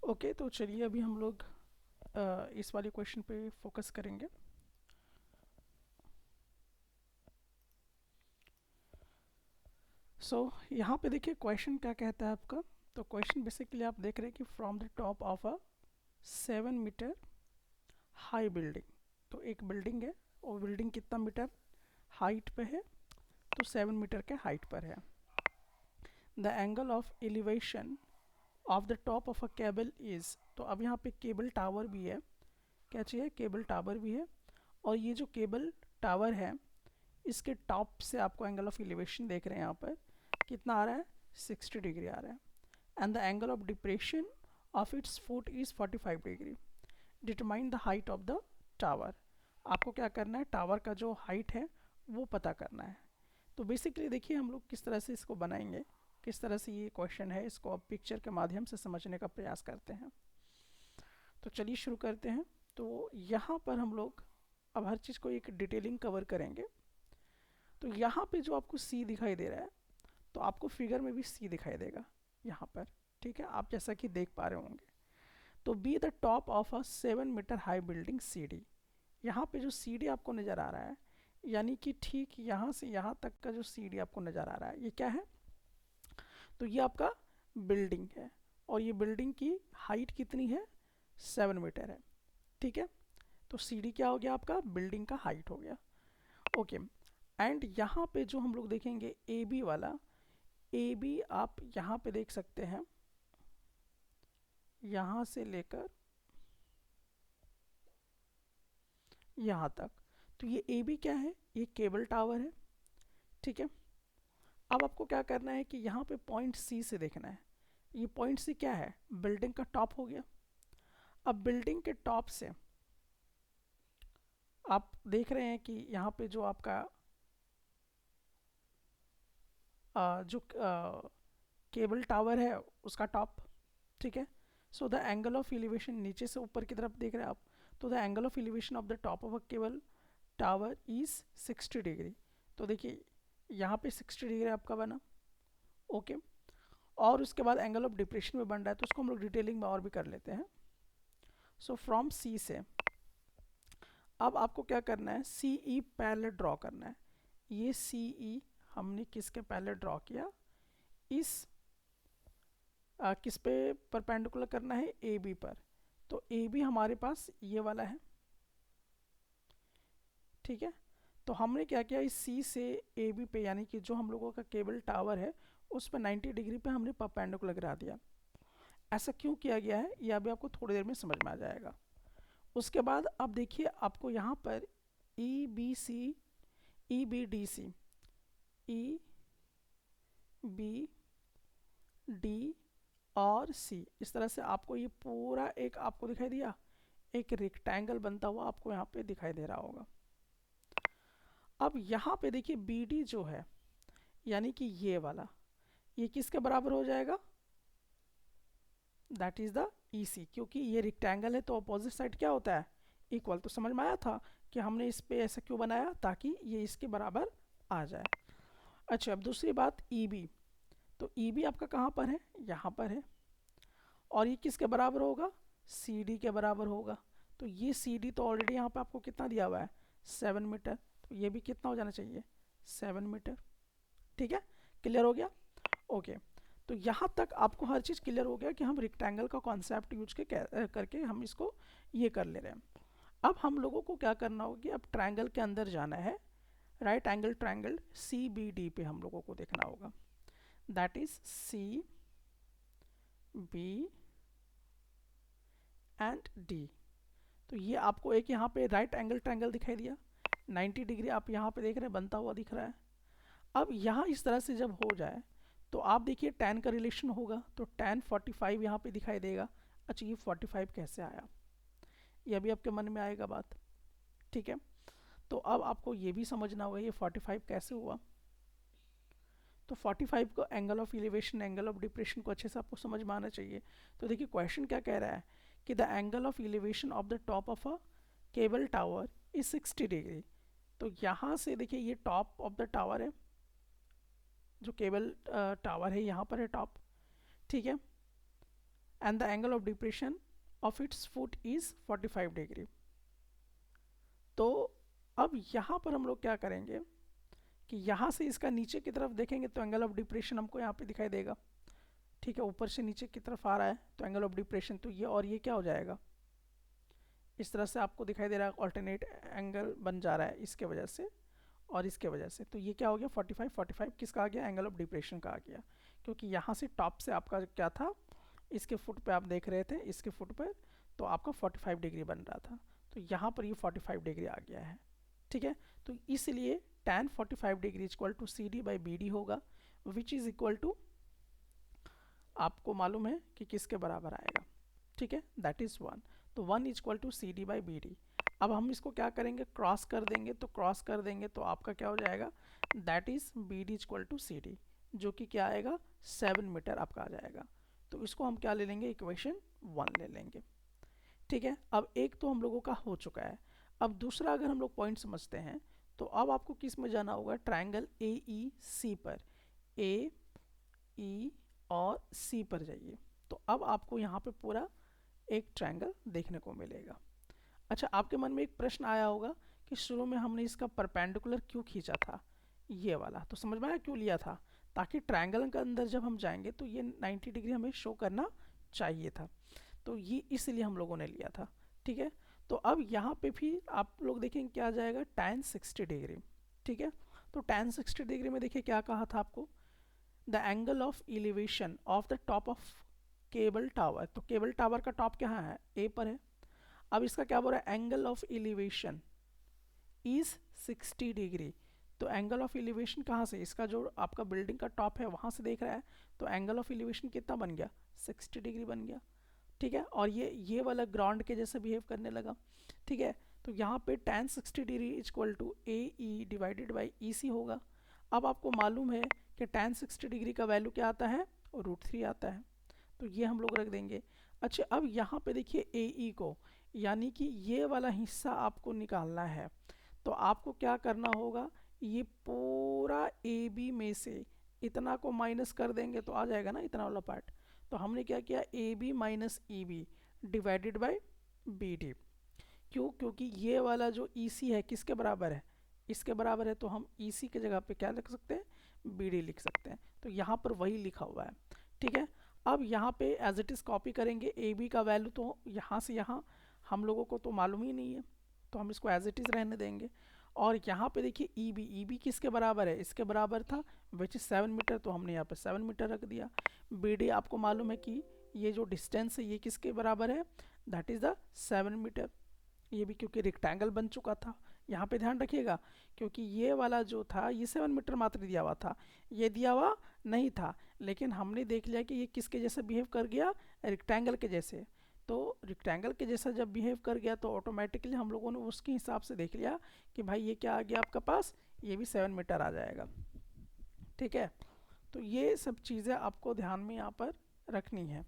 Okay, तो चलिए अभी हम लोग इस वाले क्वेश्चन पे फोकस करेंगे। यहाँ पे देखिए क्वेश्चन क्या कहता है आपका। तो क्वेश्चन बेसिकली आप देख रहे हैं कि from the top of a 7 metre high building. तो एक बिल्डिंग है और बिल्डिंग कितना मीटर हाइट पे है, तो 7 मीटर के हाइट पर है। The angle of elevation of the top of a cable is, तो अब यहाँ पे केबल टावर भी है, क्या चाहिए, केबल टावर भी है। और ये जो केबल टावर है इसके टॉप से आपको एंगल ऑफ एलिवेशन देख रहे हैं यहाँ पर कितना आ रहा है, 60 डिग्री आ रहा है। And the angle of depression of its foot is 45 degree. Determine the height of the tower. आपको क्या करना है, टावर का जो हाइट है वो पता करना है। तो बेसिकली देखिए हम लोग किस तरह से इसको बनाएंगे, किस तरह से ये क्वेश्चन है इसको अब पिक्चर के माध्यम से समझने का प्रयास करते हैं। तो चलिए शुरू करते हैं। तो यहाँ पर हम लोग अब हर चीज़ को एक डिटेलिंग कवर करेंगे। तो यहाँ पे जो आपको सी दिखाई दे रहा है, तो आपको फिगर में भी सी दिखाई देगा यहाँ पर, ठीक है, आप जैसा कि देख पा रहे होंगे। तो B the top of a 7 metre high building C D. यहाँ पे जो सी डी आपको नज़र आ रहा है, यानी कि ठीक यहाँ से यहाँ तक का जो सी डी आपको नज़र आ रहा है, ये क्या है, तो ये आपका बिल्डिंग है। और ये बिल्डिंग की हाइट कितनी है, 7 मीटर है, ठीक है। तो सी डी क्या हो गया, आपका बिल्डिंग का हाइट हो गया। ओके, एंड यहाँ पे जो हम लोग देखेंगे ए बी वाला, ए बी आप यहाँ पे देख सकते हैं, यहाँ से लेकर यहाँ तक। तो ये ए बी क्या है, ये केबल टावर है, ठीक है। अब आपको क्या करना है कि यहाँ पे पॉइंट सी से देखना है। ये पॉइंट सी क्या है, बिल्डिंग का टॉप हो गया। अब बिल्डिंग के टॉप से आप देख रहे हैं कि यहाँ पे जो आपका जो केबल टावर है उसका टॉप, ठीक है। So the angle of elevation, नीचे से ऊपर की तरफ देख रहे हैं आप, तो the angle of elevation of the top of a cable tower is 60 degree. तो देखिए यहाँ पे 60 डिग्री आपका बना, ओके। और उसके बाद एंगल ऑफ डिप्रेशन में बन रहा है, तो उसको हम लोग डिटेलिंग में और भी कर लेते हैं। सो फ्रॉम सी से अब आपको क्या करना है, सी ई पैरेलल ड्रॉ करना है। ये सी ई हमने किसके पैरेलल ड्रॉ किया, इस किस पे परपेंडिकुलर करना है, ए बी पर। तो ए बी हमारे पास ये वाला है, ठीक है। तो हमने क्या किया, इस सी से ए बी पे, यानी कि जो हम लोगों का केबल टावर है उस पर 90 डिग्री पे हमने परपेंडिकुलर गिरा दिया। ऐसा क्यों किया गया है ये अभी आपको थोड़ी देर में समझ में आ जाएगा। उसके बाद अब देखिए आपको यहाँ पर E B C, E B D C, E B D और सी, इस तरह से आपको ये पूरा एक आपको दिखाई दिया, एक रेक्टेंगल बनता हुआ आपको यहाँ पे दिखाई दे रहा होगा। अब यहाँ पे देखिए बी डी जो है, यानी कि ये वाला, ये किसके बराबर हो जाएगा, दैट इज द ई सी। क्योंकि ये रेक्टेंगल है तो अपोजिट साइड क्या होता है, इक्वल। तो समझ में आया था कि हमने इस पे ऐसा क्यों बनाया, ताकि ये इसके बराबर आ जाए। अच्छा, अब दूसरी बात ई बी। तो ई बी आपका कहाँ पर है, यहाँ पर है। और ये किसके बराबर होगा, सी डी के बराबर होगा। तो ये सी डी तो ऑलरेडी यहाँ पे आपको कितना दिया हुआ है, 7 मीटर। तो ये भी कितना हो जाना चाहिए, 7 मीटर, ठीक है। क्लियर हो गया, ओके। तो यहाँ तक आपको हर चीज़ क्लियर हो गया कि हम रेक्टेंगल का कॉन्सेप्ट यूज करके हम इसको ये कर ले रहे हैं। अब हम लोगों को क्या करना होगा कि अब ट्रायंगल के अंदर जाना है, right angle triangle C B D पे हम लोगों को देखना होगा, that is C B and D. तो ये आपको एक यहाँ पे राइट एंगल ट्रायंगल दिखाई दिया, 90 डिग्री आप यहाँ पे देख रहे हैं बनता हुआ दिख रहा है। अब यहाँ इस तरह से जब हो जाए तो आप देखिए tan का रिलेशन होगा, तो tan 45 यहाँ पे दिखाई देगा। अच्छा, ये 45 कैसे आया, ये अभी आपके मन में आएगा बात, ठीक है। तो अब आपको ये भी समझना होगा ये 45 कैसे हुआ। तो 45 को angle of elevation, angle of depression को अच्छे से आपको समझ में आना चाहिए। तो देखिए क्वेश्चन क्या कह रहा है कि the angle of elevation of the top of a cable tower is 60 degree. तो यहाँ से देखिए ये टॉप ऑफ द टावर है, जो केबल टावर है यहाँ पर है टॉप, ठीक है। And the angle of depression of its foot is 45 degree. तो अब यहाँ पर हम लोग क्या करेंगे कि यहाँ से इसका नीचे की तरफ देखेंगे तो एंगल ऑफ डिप्रेशन हमको यहाँ पे दिखाई देगा, ठीक है, ऊपर से नीचे की तरफ आ रहा है तो एंगल ऑफ डिप्रेशन, तो ये और ये क्या हो जाएगा, इस तरह से आपको दिखाई दे रहा है, ऑल्टरनेट एंगल बन जा रहा है इसके वजह से और इसके वजह से। तो ये क्या हो गया 45 45 किसका आ गया, एंगल ऑफ डिप्रेशन का आ गया, क्योंकि यहाँ से टॉप से आपका क्या था, इसके फुट पे आप देख रहे थे, इसके फुट पर तो आपका 45 डिग्री बन रहा था, तो यहाँ पर ये 45 डिग्री आ गया है, ठीक है। तो इसलिए tan 45 degree equal to C D by B D होगा, विच इज़ इक्वल टू, आपको मालूम है कि किसके बराबर आएगा, ठीक है, दैट इज़ 1। तो 1 equal to C D by B D. अब हम इसको क्या करेंगे, क्रॉस कर देंगे, तो क्रॉस कर देंगे तो आपका क्या हो जाएगा, that is B D equal to C D, जो कि क्या आएगा 7 मीटर आपका आ जाएगा। तो इसको हम क्या ले लेंगे, इक्वेशन 1 ले लेंगे, ठीक है। अब एक तो हम लोगों का हो चुका है। अब दूसरा अगर हम लोग पॉइंट समझते हैं तो अब आपको किस में जाना होगा, ट्रायंगल ए ई सी पर, ए ई और सी पर जाइए। तो अब आपको यहाँ पे पूरा एक ट्रायंगल देखने को मिलेगा। अच्छा, आपके मन में एक प्रश्न आया होगा कि शुरू में हमने इसका परपेंडिकुलर क्यों खींचा था, ये वाला, तो समझ में आया क्यों लिया था, ताकि ट्रायंगल के अंदर जब हम जाएंगे तो ये 90 डिग्री हमें शो करना चाहिए था, तो ये इसलिए हम लोगों ने लिया था, ठीक है। तो अब यहाँ पे भी आप लोग देखेंगे क्या आ जाएगा, tan 60 डिग्री, ठीक है। तो tan 60 डिग्री में देखिए क्या कहा था आपको, the angle of elevation of the top of cable tower, तो केबल टावर का टॉप कहाँ है, ए पर है। अब इसका क्या बोल रहा है, angle of elevation is 60 degree. तो एंगल ऑफ एलिवेशन कहाँ से, इसका जो आपका बिल्डिंग का टॉप है वहाँ से देख रहा है, तो एंगल ऑफ एलिवेशन कितना बन गया, 60 डिग्री बन गया, ठीक है। और ये वाला ग्राउंड के जैसे बिहेव करने लगा, ठीक है। तो यहाँ पे tan 60 degree equal to A E divided by E C होगा। अब आपको मालूम है कि tan 60 डिग्री का वैल्यू क्या आता है, √3 आता है, तो ये हम लोग रख देंगे। अच्छा, अब यहाँ पे देखिए ए ई को, यानी कि ये वाला हिस्सा आपको निकालना है, तो आपको क्या करना होगा, ये पूरा ए बी में से इतना को माइनस कर देंगे तो आ जाएगा ना इतना वाला पार्ट। तो हमने क्या किया, A B minus E B divided by B D. क्यों, क्योंकि ये वाला जो ई सी है किसके बराबर है, इसके बराबर है, तो हम ई सी की जगह पे क्या लिख सकते हैं, बी डी लिख सकते हैं। तो यहाँ पर वही लिखा हुआ है, ठीक है। अब यहाँ पे एज इट इज़ कॉपी करेंगे, ए बी का वैल्यू तो यहाँ से यहाँ हम लोगों को तो मालूम ही नहीं है, तो हम इसको एज इट इज़ रहने देंगे। और यहाँ पे देखिए ई बी किसके बराबर है, इसके बराबर था, विच इज़ 7 मीटर, तो हमने यहाँ पे 7 मीटर रख दिया। बी डी आपको मालूम है कि ये जो डिस्टेंस है ये किसके बराबर है, दैट इज़ द 7 मीटर। ये भी क्योंकि रेक्टेंगल बन चुका था, यहाँ पे ध्यान रखिएगा, क्योंकि ये वाला जो था ये 7 मीटर मात्र दिया हुआ था, ये दिया हुआ नहीं था, लेकिन हमने देख लिया कि ये किसके जैसे बिहेव कर गया, रेक्टेंगल के जैसे। तो रेक्टेंगल के जैसा जब बिहेव कर गया तो ऑटोमेटिकली हम लोगों ने उसके हिसाब से देख लिया कि भाई ये क्या आ गया आपका पास, ये भी 7 मीटर आ जाएगा, ठीक है। तो ये सब चीज़ें आपको ध्यान में यहाँ पर रखनी है।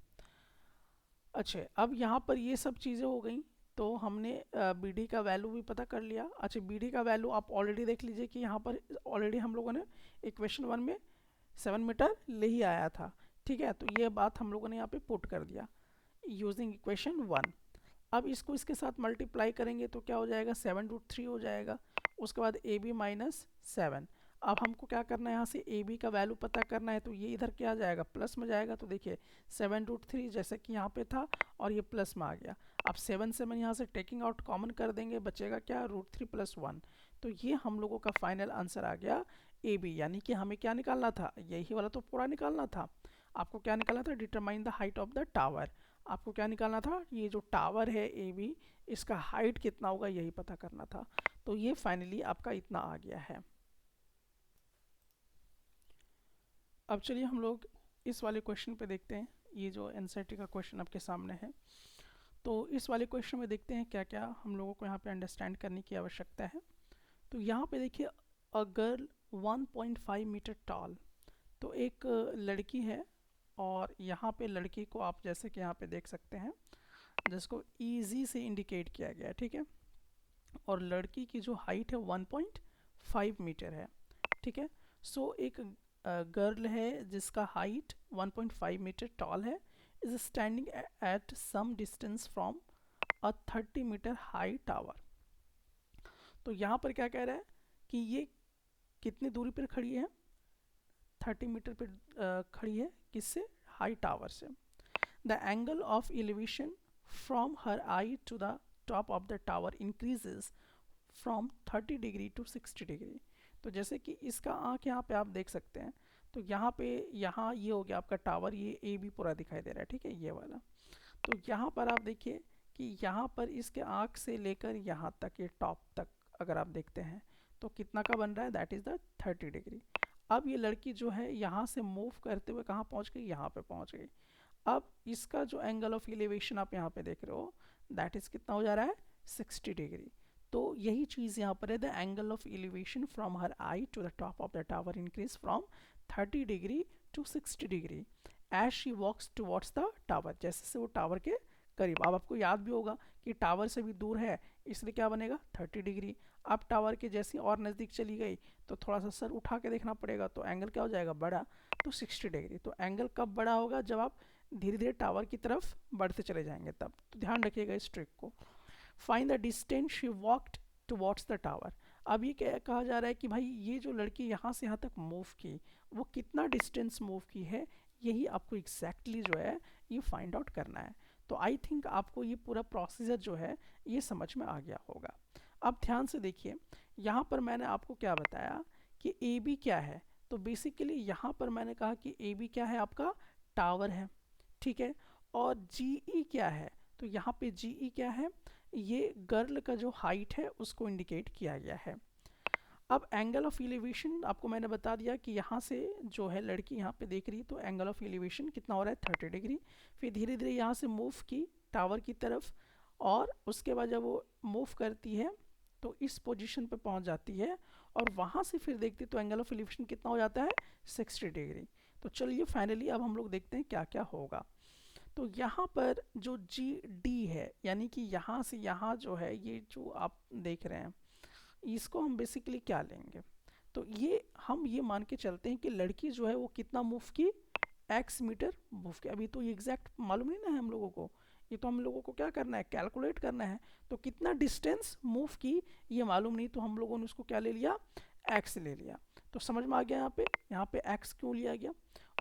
अच्छा, अब यहाँ पर ये सब चीज़ें हो गई, तो हमने बी डी का वैल्यू भी पता कर लिया। अच्छा, बी डी का वैल्यू आप ऑलरेडी देख लीजिए कि यहाँ पर ऑलरेडी हम लोगों ने इक्वेशन 1 में 7 मीटर ले ही आया था, ठीक है। तो ये बात हम लोगों ने यहाँ पे पुट कर दिया यूजिंग इक्वेशन 1। अब इसको इसके साथ मल्टीप्लाई करेंगे तो क्या हो जाएगा, 7√3 हो जाएगा। उसके बाद ए बी माइनस 7। अब हमको क्या करना है, यहाँ से ए बी का वैल्यू पता करना है, तो ये इधर क्या आ जाएगा, प्लस में जाएगा। तो देखिए 7√3 जैसे कि यहाँ पे था और ये प्लस में आ गया। अब 7 यहाँ से टेकिंग आउट कॉमन कर देंगे, बचेगा क्या, √3 + 1। तो ये हम लोगों का फाइनल आंसर आ गया ए बी, यानी कि हमें क्या निकालना था, यही वाला तो पूरा निकालना था। आपको क्या निकालना था, determine the height of the tower. आपको क्या निकालना था, ये जो टावर है ए बी, इसका हाइट कितना होगा यही पता करना था। तो ये फाइनली आपका इतना आ गया है। अब चलिए हम लोग इस वाले क्वेश्चन पे देखते हैं, ये जो एनसीईआरटी का क्वेश्चन आपके सामने है। तो इस वाले क्वेश्चन में देखते हैं क्या क्या हम लोगों को यहाँ पे अंडरस्टैंड करने की आवश्यकता है। तो यहाँ पे देखिए, अ गर्ल 1.5 मीटर टॉल, तो एक लड़की है, और यहाँ पे लड़की को आप जैसे कि यहाँ पे देख सकते हैं, जिसको ईजी से इंडिकेट किया गया है, ठीक है। और लड़की की जो हाइट है 1.5 मीटर है, ठीक है। सो एक गर्ल है जिसका हाइट 1.5 मीटर टॉल है, is standing at some distance from a 30 metre high tower. तो यहाँ पर क्या कह रहा है कि ये कितनी दूरी पर खड़ी है, 30 मीटर पर खड़ी है, किससे, हाई टावर से। The angle of elevation from her eye to the top of the tower increases from 30 degree to 60 degree. तो जैसे कि इसका आँख यहाँ पे आप देख सकते हैं, तो यहाँ पे, यहाँ ये हो गया आपका टावर, ये ए बी पूरा दिखाई दे रहा है, ठीक है, ये वाला। तो यहाँ पर आप देखिए कि यहाँ पर इसके आँख से लेकर यहाँ तक, ये टॉप तक अगर आप देखते हैं तो कितना का बन रहा है, दैट इज़ द 30 डिग्री। अब ये लड़की जो है यहाँ से मूव करते हुए कहाँ पहुँच गई, यहाँ पे पहुँच गई। अब इसका जो एंगल ऑफ एलिवेशन आप यहाँ पे देख रहे हो, दैट इज़ कितना हो जा रहा है, 60 डिग्री। तो यही चीज़ यहाँ पर है, the angle of elevation from her eye to the top of the tower increase from 30 degree to 60 degree as she walks towards the tower, जैसे से वो टावर के करीब। अब आपको याद भी होगा कि टावर से भी दूर है, इसलिए क्या बनेगा, 30 डिग्री। अब टावर के जैसे और नज़दीक चली गई तो थोड़ा सा सर उठा के देखना पड़ेगा, तो एंगल क्या हो जाएगा, बड़ा, तो 60 डिग्री। तो एंगल कब बड़ा होगा, जब आप धीरे धीरे टावर की तरफ बढ़ते चले जाएंगे तब। तो ध्यान रखिएगा इस ट्रिक को। Find the distance she walked towards the tower. अब ये क्या कहा जा रहा है कि भाई ये जो लड़की यहाँ से यहाँ तक मूव की, वो कितना डिस्टेंस मूव की है, यही आपको एग्जैक्टली जो है ये फाइंड आउट करना है। तो आई थिंक आपको ये पूरा प्रोसीजर जो है ये समझ में आ गया होगा। अब ध्यान से देखिए, यहाँ पर मैंने आपको क्या बताया कि ए बी क्या है। तो बेसिकली यहाँ पर मैंने कहा कि ए बी क्या है, आपका टावर है, ठीक है। और जी ई क्या है, तो यहाँ पे जी ई क्या है, ये गर्ल का जो हाइट है उसको इंडिकेट किया गया है। अब एंगल ऑफ एलिवेशन आपको मैंने बता दिया कि यहाँ से जो है लड़की यहाँ पे देख रही है, तो एंगल ऑफ एलिवेशन कितना हो रहा है, 30 डिग्री। फिर धीरे धीरे यहाँ से मूव की टावर की तरफ, और उसके बाद जब वो मूव करती है तो इस पोजीशन पे पहुँच जाती है, और वहाँ से फिर देखती तो एंगल ऑफ एलिवेशन कितना हो जाता है, 60 डिग्री। तो चलिए फाइनली अब हम लोग देखते हैं क्या क्या होगा। तो यहाँ पर जो जी डी है, यानी कि यहाँ से यहाँ जो है, ये जो आप देख रहे हैं, इसको हम बेसिकली क्या लेंगे, तो ये हम ये मान के चलते हैं कि लड़की जो है वो कितना मूव की, x मीटर मूव की। अभी तो ये एग्जैक्ट मालूम नहीं ना है हम लोगों को, ये तो हम लोगों को क्या करना है, कैलकुलेट करना है। तो कितना डिस्टेंस मूव की ये मालूम नहीं, तो हम लोगों ने उसको क्या ले लिया, x ले लिया। तो समझ में आ गया यहाँ पे x क्यों लिया गया।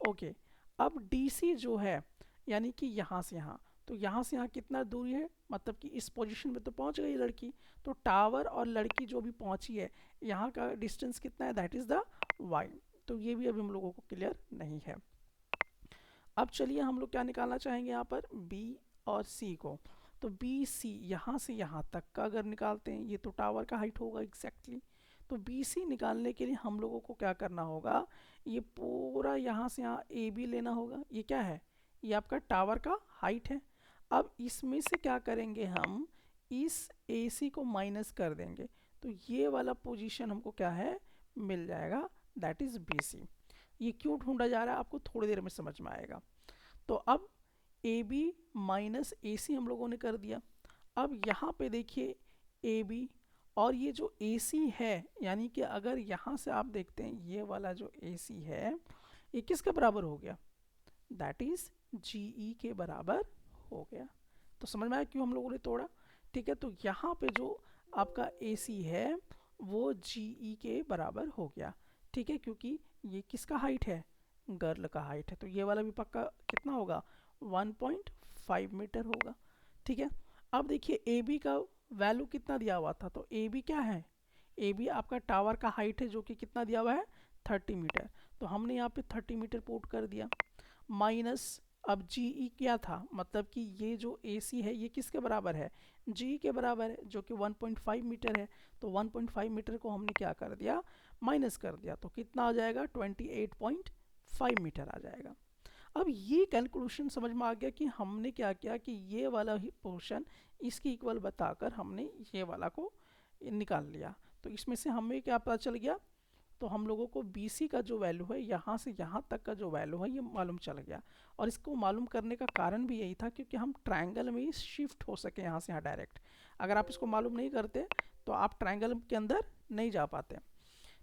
ओके, अब DC जो है, यानी कि यहाँ से यहाँ, तो यहाँ से यहाँ कितना दूरी है, मतलब कि इस पोजीशन में तो पहुँच गई लड़की। तो टावर और लड़की जो भी पहुँची है, यहाँ का डिस्टेंस कितना है, दैट इज़ द y। तो ये भी अभी हम लोगों को क्लियर नहीं है। अब चलिए हम लोग क्या निकालना चाहेंगे यहाँ पर, B और C को। तो BC यहाँ से यहाँ तक का अगर निकालते हैं, ये तो टावर का हाइट होगा एग्जैक्टली। तो BC निकालने के लिए हम लोगों को क्या करना होगा, ये पूरा यहाँ से यहाँ AB लेना होगा। ये क्या है, ये आपका टावर का हाइट है। अब इसमें से क्या करेंगे, हम इस AC को माइनस कर देंगे, तो ये वाला पोजीशन हमको क्या है, मिल जाएगा, दैट इज़ BC। ये क्यों ढूंढा जा रहा है आपको थोड़ी देर में समझ में आएगा। तो अब AB माइनस AC हम लोगों ने कर दिया। अब यहाँ पे देखिए AB और ये जो AC है, यानी कि अगर यहाँ से आप देखते हैं ये वाला जो AC है, ये किसके बराबर हो गया, दैट इज़ GE के बराबर हो गया। तो समझ में आया क्यों हम लोगों ने तोड़ा, ठीक है। तो यहाँ पे जो आपका AC है वो GE के बराबर हो गया, ठीक है, क्योंकि ये किसका हाइट है, गर्ल का हाइट है। तो ये वाला भी पक्का कितना होगा, 1.5 मीटर होगा, ठीक है। अब देखिए AB का वैल्यू कितना दिया हुआ था, तो AB क्या है, AB आपका टावर का हाइट है जो कि कितना दिया हुआ है, 30 मीटर। तो हमने यहाँ पे 30 मीटर पुट कर दिया, माइनस अब GE क्या था, मतलब कि ये जो AC है ये किसके बराबर है, GE के बराबर है, जो कि 1.5 मीटर है। तो 1.5 मीटर को हमने क्या कर दिया, माइनस कर दिया, तो कितना आ जाएगा, 28.5 मीटर आ जाएगा। अब ये कैलकुलेशन समझ में आ गया कि हमने क्या किया कि ये वाला ही पोर्शन इसकी इक्वल बताकर हमने ये वाला को निकाल लिया। तो इसमें से हमें क्या पता चल गया, तो हम लोगों को BC का जो वैल्यू है, यहाँ से यहाँ तक का जो वैल्यू है, ये मालूम चल गया। और इसको मालूम करने का कारण भी यही था क्योंकि हम ट्रायंगल में ही शिफ्ट हो सके यहाँ से यहाँ डायरेक्ट। अगर आप इसको मालूम नहीं करते तो आप ट्रायंगल के अंदर नहीं जा पाते।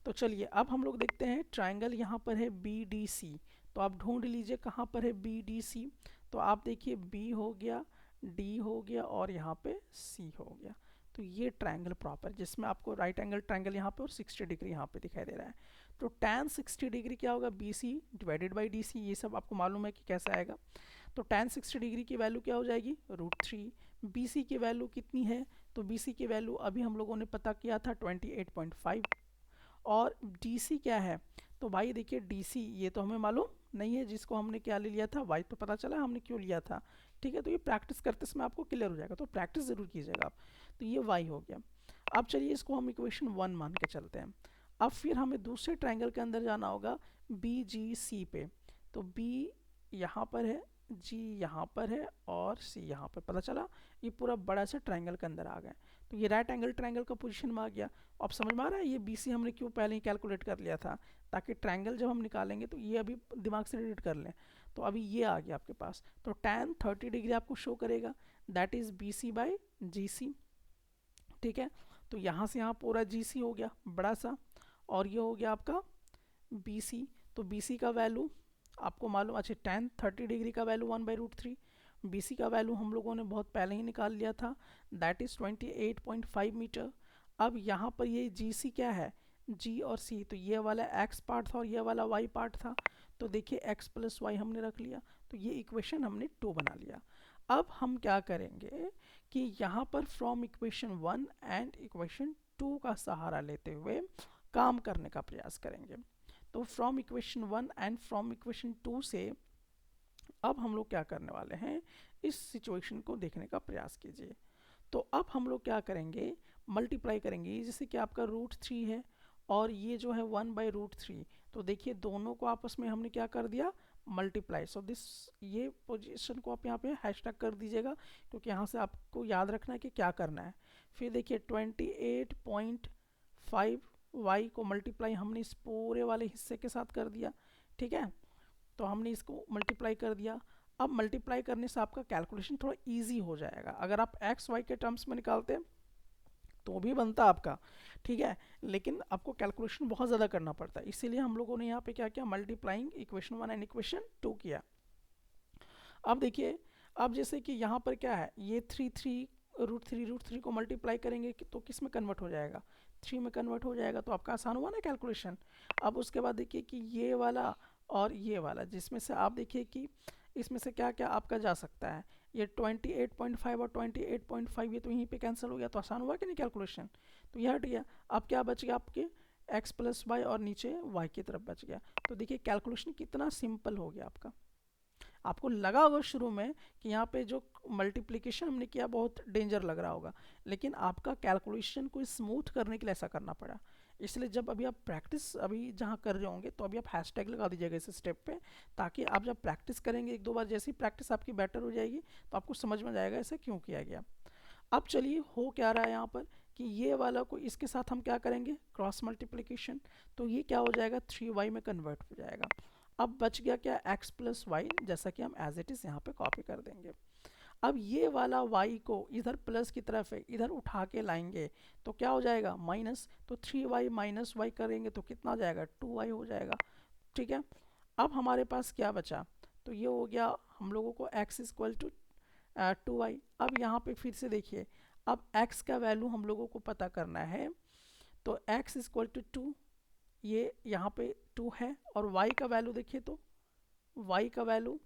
तो चलिए अब हम लोग देखते हैं, ट्रायंगल यहाँ पर है BDC, तो आप ढूंढ लीजिए कहाँ पर है BDC। तो आप देखिए बी हो गया, डी हो गया और यहाँ पे सी हो गया। तो ये ट्रायंगल प्रॉपर जिसमें आपको राइट एंगल ट्रायंगल यहाँ पे और 60 डिग्री यहाँ पे दिखाई दे रहा है। तो tan 60 डिग्री क्या होगा, B C divided by D C, ये सब आपको मालूम है कि कैसे आएगा। तो tan 60 डिग्री की वैल्यू क्या हो जाएगी, √3। बी सी की वैल्यू कितनी है, तो बी सी की वैल्यू अभी हम लोगों ने पता किया था 28.5। और डी सी क्या है, तो भाई देखिए डी सी ये तो हमें मालूम नहीं है, जिसको हमने क्या ले लिया था, वाई, तो पता चला हमने क्यों लिया था। ठीक है, तो ये प्रैक्टिस करते समय आपको क्लियर हो जाएगा, तो प्रैक्टिस ज़रूर कीजिएगा आप। तो ये वाई हो गया। अब चलिए इसको हम इक्वेशन 1 मान के चलते हैं। अब फिर हमें दूसरे ट्रायंगल के अंदर जाना होगा बी जी सी पे। तो बी यहाँ पर है, जी यहाँ पर है और सी यहाँ पर, पता चला ये पूरा बड़ा सा ट्रायंगल के अंदर आ गए। तो ये राइट एंगल ट्रायंगल का पोजीशन में आ गया। अब समझ में आ रहा है ये बी सी हमने क्यों पहले ही कैलकुलेट कर लिया था, ताकि ट्रायंगल जब हम निकालेंगे तो ये अभी दिमाग से रिलेट कर लें। तो अभी ये आ गया आपके पास। तो tan 30 डिग्री आपको शो करेगा, that is B C by G C. ठीक है, तो यहाँ से यहाँ पूरा जी सी हो गया बड़ा सा, और ये हो गया आपका बी सी। तो बी सी का वैल्यू आपको मालूम, अच्छा tan 30 डिग्री का वैल्यू 1/√3। बी सी का वैल्यू हम लोगों ने बहुत पहले ही निकाल लिया था, दैट इज़ 28.5 मीटर। अब यहाँ पर ये जी सी क्या है, जी और सी, तो ये वाला एक्स पार्ट था और ये वाला वाई पार्ट था। तो देखिए एक्स प्लस वाई हमने रख लिया, तो ये इक्वेशन हमने 2 बना लिया। अब हम क्या करेंगे कि यहाँ पर फ्रॉम इक्वेशन 1 एंड इक्वेशन 2 का सहारा लेते हुए काम करने का प्रयास करेंगे। तो from equation 1 and from equation 2 से अब हम लोग क्या करने वाले हैं, इस सिचुएशन को देखने का प्रयास कीजिए। तो अब हम लोग क्या करेंगे, मल्टीप्लाई करेंगे, जैसे कि आपका √3 है और ये जो है 1/√3। तो देखिए दोनों को आपस में हमने क्या कर दिया, मल्टीप्लाई। सो दिस, ये पोजीशन को आप यहाँ पे हैशटैग कर दीजिएगा, क्योंकि यहाँ से आपको याद रखना है कि क्या करना है। फिर देखिए 28.5 वाई को मल्टीप्लाई हमने इस पूरे वाले हिस्से के साथ कर दिया। ठीक है, तो हमने इसको मल्टीप्लाई कर दिया। अब मल्टीप्लाई करने से आपका कैलकुलेशन थोड़ा इजी हो जाएगा। अगर आप एक्स वाई के टर्म्स में निकालते तो भी बनता आपका, ठीक है, लेकिन आपको कैलकुलेशन बहुत ज़्यादा करना पड़ता है। इसीलिए हम लोगों ने यहाँ पे क्या किया, मल्टीप्लाइंग इक्वेशन 1 एंड इक्वेशन 2 किया। अब देखिए, अब जैसे कि यहाँ पर क्या है, ये √3 को मल्टीप्लाई करेंगे तो किस में कन्वर्ट हो जाएगा, 3 में कन्वर्ट हो जाएगा। तो आपका आसान हुआ ना कैलकुलेशन। अब उसके बाद देखिए कि ये वाला और ये वाला, जिसमें से आप देखिए कि इसमें से क्या क्या आपका जा सकता है, ये 28.5 और 28.5 ये तो यहीं पे कैंसिल हो गया, तो आसान हुआ कि नहीं कैलकुलेशन। तो यह हट गया। अब क्या बच गया आपके, x प्लस वाई और नीचे y की तरफ बच गया। तो देखिए कैलकुलेशन कितना सिंपल हो गया आपका। आपको लगा होगा शुरू में कि यहाँ पे जो मल्टीप्लिकेशन हमने किया बहुत डेंजर लग रहा होगा, लेकिन आपका कैलकुलेशन को स्मूथ करने के लिए ऐसा करना पड़ा। इसलिए जब अभी आप प्रैक्टिस अभी जहाँ कर रहे होंगे तो अभी आप हैशटैग लगा दीजिएगा इस स्टेप पे, ताकि आप जब प्रैक्टिस करेंगे 1-2 बार, जैसी प्रैक्टिस आपकी बेटर हो जाएगी तो आपको समझ में जाएगा ऐसा क्यों किया गया। अब चलिए हो क्या रहा है यहाँ पर कि ये वाला को इसके साथ हम क्या करेंगे, क्रॉस मल्टीप्लिकेशन। तो ये क्या हो जाएगा, 3y में कन्वर्ट हो जाएगा। अब बच गया क्या, x प्लस वाई, जैसा कि हम एज इट इज़ यहाँ पे कॉपी कर देंगे। अब ये वाला y को इधर प्लस की तरफ है, इधर उठा के लाएंगे तो क्या हो जाएगा, माइनस। तो 3y माइनस वाई करेंगे तो कितना हो जाएगा, 2y हो जाएगा। ठीक है, अब हमारे पास क्या बचा, तो ये हो गया हम लोगों को x इक्वल टू 2y। अब यहाँ पे फिर से देखिए, अब x का वैल्यू हम लोगों को पता करना है। तो x इक्वल टू 2, ये यहाँ पे 2 है, और y का वैल्यू देखिए, तो y का वैल्यू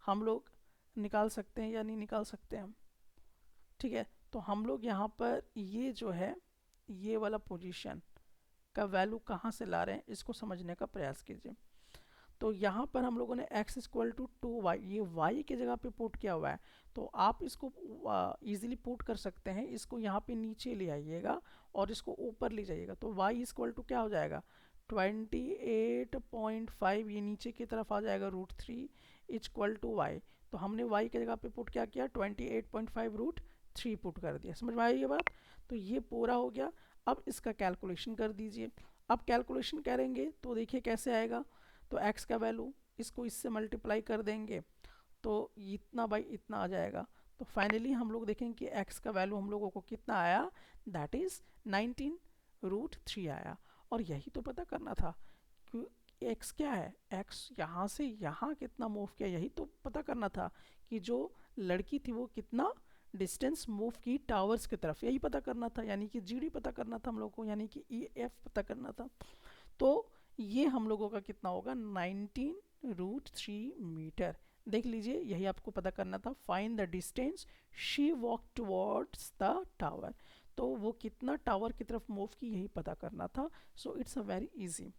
हम लोग निकाल सकते हैं या नहीं निकाल सकते हैं। ठीक है, तो हम लोग यहाँ पर ये जो है, ये वाला पोजीशन का वैल्यू कहाँ से ला रहे हैं, इसको समझने का प्रयास कीजिए। तो यहाँ पर हम लोगों ने x इक्वल टू 2y, ये y की जगह पे पुट किया हुआ है, तो आप इसको इजीली पुट कर सकते हैं। इसको यहाँ पे नीचे ले आइएगा और इसको ऊपर ले जाइएगा, तो y इक्वल टू क्या हो जाएगा, 28.5, ये नीचे की तरफ आ जाएगा √3 इक्वल टू y। तो हमने y की जगह पे पुट क्या किया, 28.5 √3 पुट कर दिया। समझ में आई ये बात। तो ये पूरा हो गया। अब इसका कैलकुलेशन कर दीजिए। अब कैलकुलेशन करेंगे तो देखिए कैसे आएगा, तो x का वैल्यू इसको इससे मल्टीप्लाई कर देंगे तो इतना बाई इतना आ जाएगा। तो फाइनली हम लोग देखेंगे कि x का वैल्यू हम लोगों को कितना आया, दैट इज़ 19 √3 आया। और यही तो पता करना था कि एक्स क्या है, एक्स यहाँ से यहाँ कितना मूव किया यही तो पता करना था, कि जो लड़की थी वो कितना डिस्टेंस मूव की टावर्स की तरफ, यही पता करना था, यानी कि जीडी पता करना था हम लोग को, यानी कि ई एफ पता करना था। तो ये हम लोगों का कितना होगा, 19√3 मीटर। देख लीजिए यही आपको पता करना था, find the distance she walk towards the tower. तो वो कितना टावर की तरफ मूव की यही पता करना था। So it's a very easy.